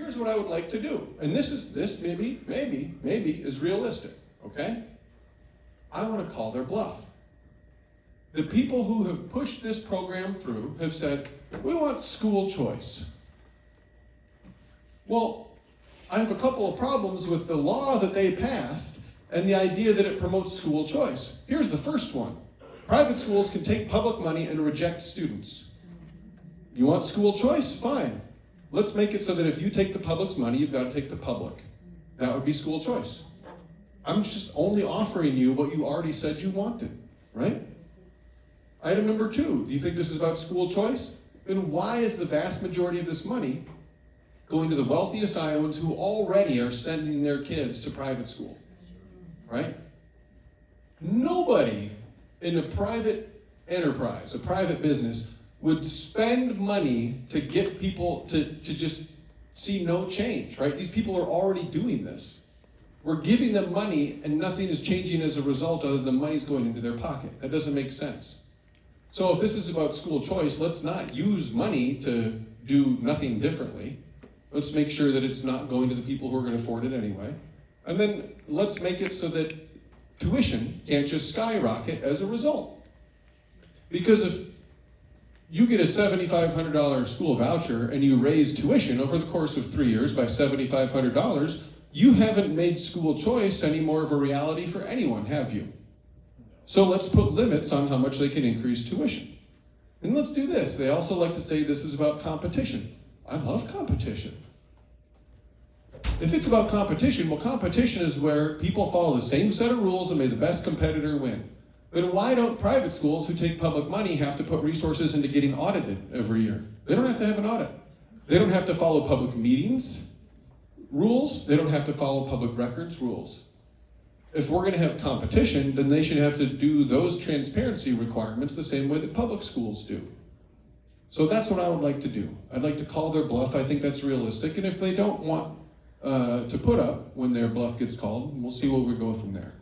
here's what I would like to do. And this maybe is realistic, okay? I want to call their bluff. The people who have pushed this program through have said, we want school choice. Well, I have a couple of problems with the law that they passed and the idea that it promotes school choice. Here's the first one. Private schools can take public money and reject students. You want school choice? Fine. Let's make it so that if you take the public's money, you've got to take the public. That would be school choice. I'm just only offering you what you already said you wanted, right? Item number 2, do you think this is about school choice? Then why is the vast majority of this money going to the wealthiest Iowans who already are sending their kids to private school, right? Nobody in a private enterprise, a private business, would spend money to get people to just see no change, right? These people are already doing this. We're giving them money and nothing is changing as a result other than money's going into their pocket. That doesn't make sense. So if this is about school choice, let's not use money to do nothing differently. Let's make sure that it's not going to the people who are going to afford it anyway. And then let's make it so that tuition can't just skyrocket as a result. Because if you get a $7,500 school voucher and you raise tuition over the course of 3 years by $7,500, you haven't made school choice any more of a reality for anyone, have you? So let's put limits on how much they can increase tuition. And let's do this. They also like to say this is about competition. I love competition. If it's about competition, well, competition is where people follow the same set of rules and may the best competitor win. Then why don't private schools who take public money have to put resources into getting audited every year? They don't have to have an audit. They don't have to follow public meetings rules. They don't have to follow public records rules. If we're going to have competition, then they should have to do those transparency requirements the same way that public schools do. So that's what I would like to do. I'd like to call their bluff. I think that's realistic. And if they don't want to put up when their bluff gets called, we'll see where we go from there.